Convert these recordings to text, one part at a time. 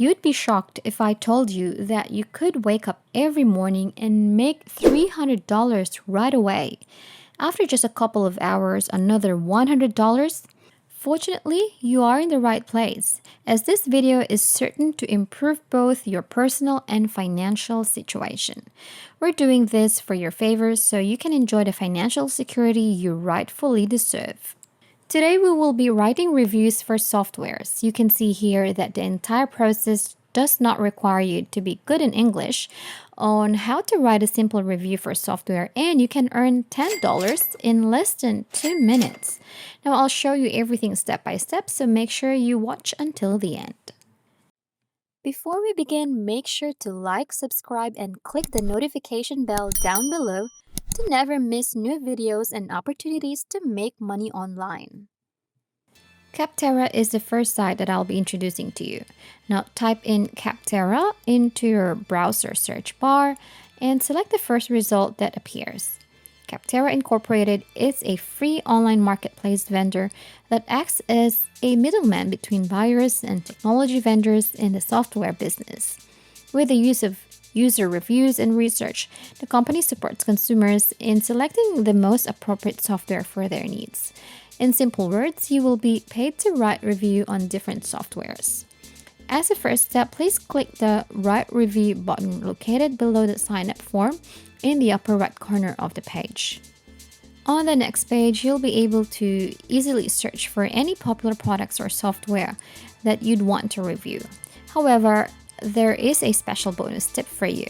You'd be shocked if I told you that you could wake up every morning and make $300 right away. After just a couple of hours, another $100. Fortunately, you are in the right place, as this video is certain to improve both your personal and financial situation. We're doing this for your favors so you can enjoy the financial security you rightfully deserve. Today we will be writing reviews for softwares. You can see here that the entire process does not require you to be good in English on how to write a simple review for software, and you can earn $10 in less than 2 minutes. Now I'll show you everything step by step, so make sure you watch until the end. Before we begin, make sure to like, subscribe, and click the notification bell down below to never miss new videos and opportunities to make money online. Captera is the first site that I'll be introducing to you. Now type in Captera into your browser search bar and select the first result that appears. Captera Incorporated is a free online marketplace vendor that acts as a middleman between buyers and technology vendors in the software business. With the use of user reviews and research, the company supports consumers in selecting the most appropriate software for their needs. In simple words, you will be paid to write review on different softwares. As a first step, please click the Write Review button located below the sign-up form in the upper right corner of the page. On the next page, you'll be able to easily search for any popular products or software that you'd want to review. However, there is a special bonus tip for you.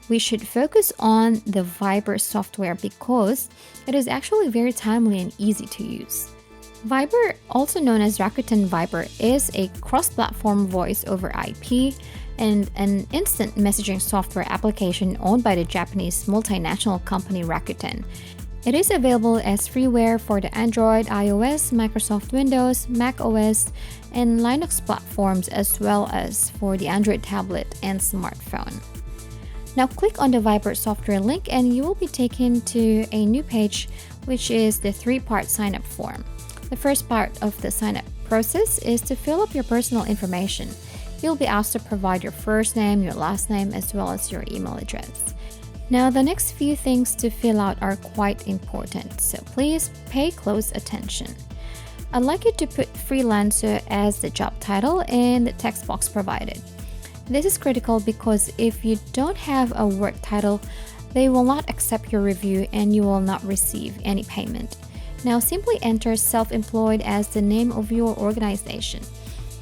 We should focus on the Viber software because it is actually very timely and easy to use. Viber, also known as Rakuten Viber, is a cross-platform voice over IP and an instant messaging software application owned by the Japanese multinational company Rakuten. It is available as freeware for the Android, iOS, Microsoft Windows, Mac OS, and Linux platforms, as well as for the Android tablet and smartphone. Now click on the Viber software link and you will be taken to a new page, which is the 3-part sign-up form. The first part of the sign-up process is to fill up your personal information. You'll be asked to provide your first name, your last name, as well as your email address. Now, the next few things to fill out are quite important, so please pay close attention. I'd like you to put freelancer as the job title in the text box provided. This is critical because if you don't have a work title, they will not accept your review and you will not receive any payment. Now simply enter self-employed as the name of your organization.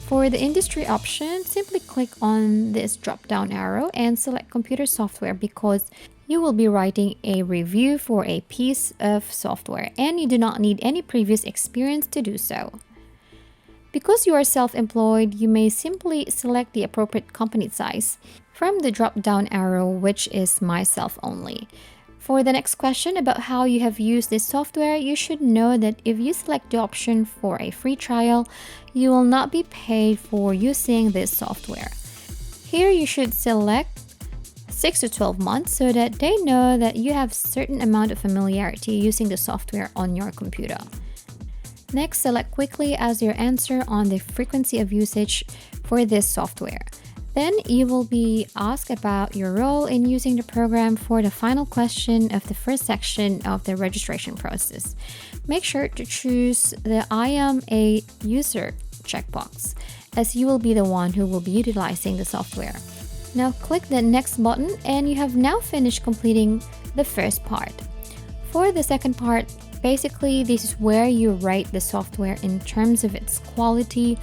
For the industry option, simply click on this drop-down arrow and select computer software because you will be writing a review for a piece of software and you do not need any previous experience to do so. Because you are self-employed, you may simply select the appropriate company size from the drop-down arrow, which is myself only. For the next question about how you have used this software, you should know that if you select the option for a free trial, you will not be paid for using this software. Here you should select 6 to 12 months so that they know that you have certain amount of familiarity using the software on your computer. Next, select quickly as your answer on the frequency of usage for this software. Then you will be asked about your role in using the program for the final question of the first section of the registration process. Make sure to choose the I am a user checkbox, as you will be the one who will be utilizing the software. Now click the next button and you have now finished completing the first part. For the second part, basically this is where you rate the software in terms of its quality,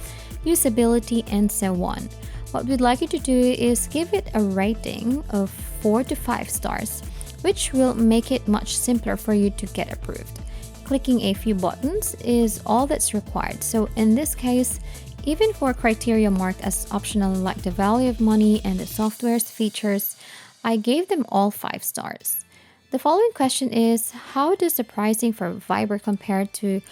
usability, and so on. What we'd like you to do is give it a rating of 4 to 5 stars, which will make it much simpler for you to get approved. Clicking a few buttons is all that's required. So in this case, even for criteria marked as optional like the value of money and the software's features, I gave them all 5 stars. The following question is, how does the pricing for Viber compare to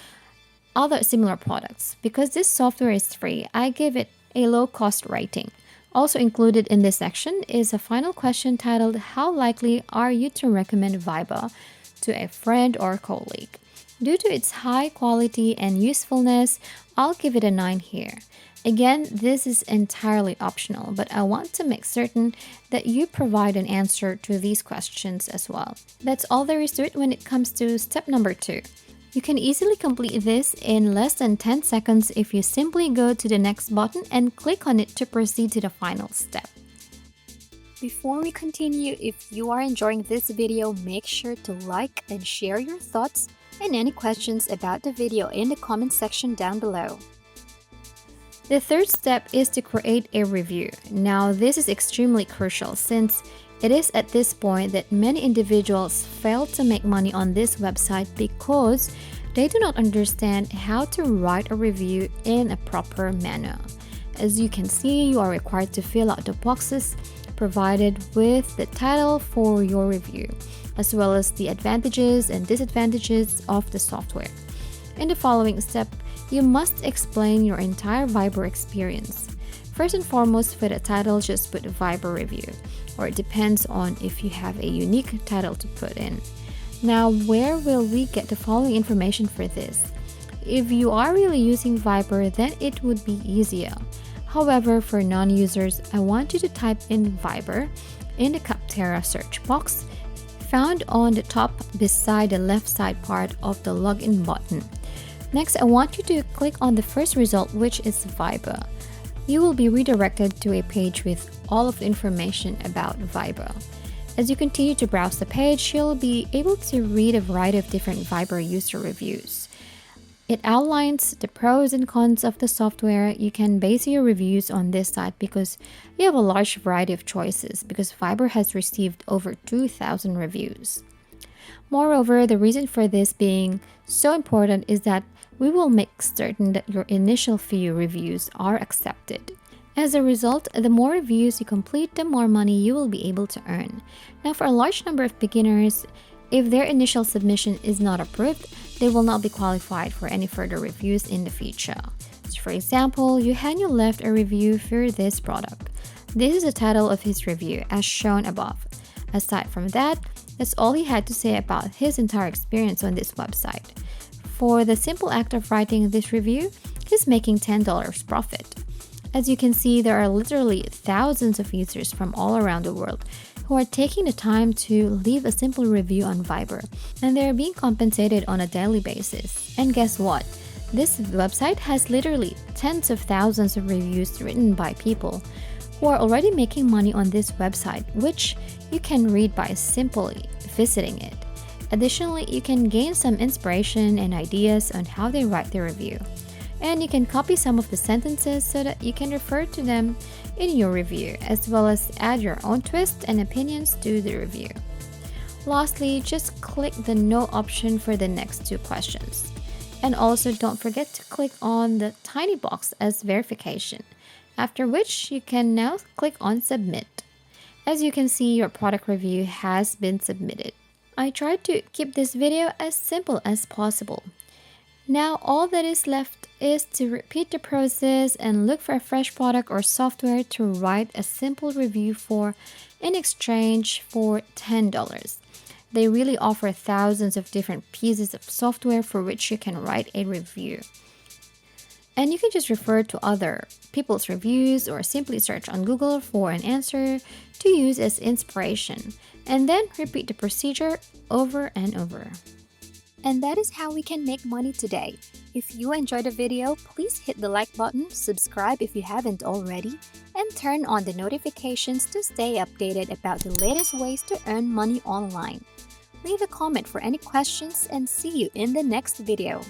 other similar products? Because this software is free, I give it a low-cost rating. Also included in this section is a final question titled, how likely are you to recommend Viber to a friend or colleague? Due to its high quality and usefulness, I'll give it a 9 here. Again, this is entirely optional, but I want to make certain that you provide an answer to these questions as well. That's all there is to it when it comes to step number 2. You can easily complete this in less than 10 seconds if you simply go to the next button and click on it to proceed to the final step. Before we continue, if you are enjoying this video, make sure to like and share your thoughts and any questions about the video in the comment section down below. The third step is to create a review. Now, this is extremely crucial since it is at this point that many individuals fail to make money on this website because they do not understand how to write a review in a proper manner. As you can see, you are required to fill out the boxes provided with the title for your review, as well as the advantages and disadvantages of the software. In the following step, you must explain your entire Viber experience. First and foremost, for the title, just put Viber review, or it depends on if you have a unique title to put in. Now, where will we get the following information for this? If you are really using Viber, then it would be easier. However, for non-users, I want you to type in Viber in the Captera search box, found on the top beside the left side part of the login button. Next, I want you to click on the first result, which is Viber. You will be redirected to a page with all of the information about Viber. As you continue to browse the page, you'll be able to read a variety of different Viber user reviews. It outlines the pros and cons of the software. You can base your reviews on this site because you have a large variety of choices because Viber has received over 2,000 reviews. Moreover, the reason for this being so important is that we will make certain that your initial few reviews are accepted. As a result, the more reviews you complete, the more money you will be able to earn. Now, for a large number of beginners, if their initial submission is not approved, they will not be qualified for any further reviews in the future. So for example, Eugenio left a review for this product. This is the title of his review as shown above. Aside from that, that's all he had to say about his entire experience on this website. For the simple act of writing this review, he's making $10 profit. As you can see, there are literally thousands of users from all around the world who are taking the time to leave a simple review on Viber, and they're being compensated on a daily basis. And guess what? This website has literally tens of thousands of reviews written by people who are already making money on this website, which you can read by simply visiting it. Additionally, you can gain some inspiration and ideas on how they write their review. And you can copy some of the sentences so that you can refer to them in your review, as well as add your own twist and opinions to the review. Lastly, just click the No option for the next 2 questions. And also don't forget to click on the tiny box as verification, after which you can now click on Submit. As you can see, your product review has been submitted. I tried to keep this video as simple as possible. Now all that is left is to repeat the process and look for a fresh product or software to write a simple review for in exchange for $10. They really offer thousands of different pieces of software for which you can write a review. And you can just refer to other people's reviews or simply search on Google for an answer to use as inspiration, and then repeat the procedure over and over. And that is how we can make money today. If you enjoyed the video, please hit the like button, subscribe if you haven't already, and turn on the notifications to stay updated about the latest ways to earn money online. Leave a comment for any questions and see you in the next video.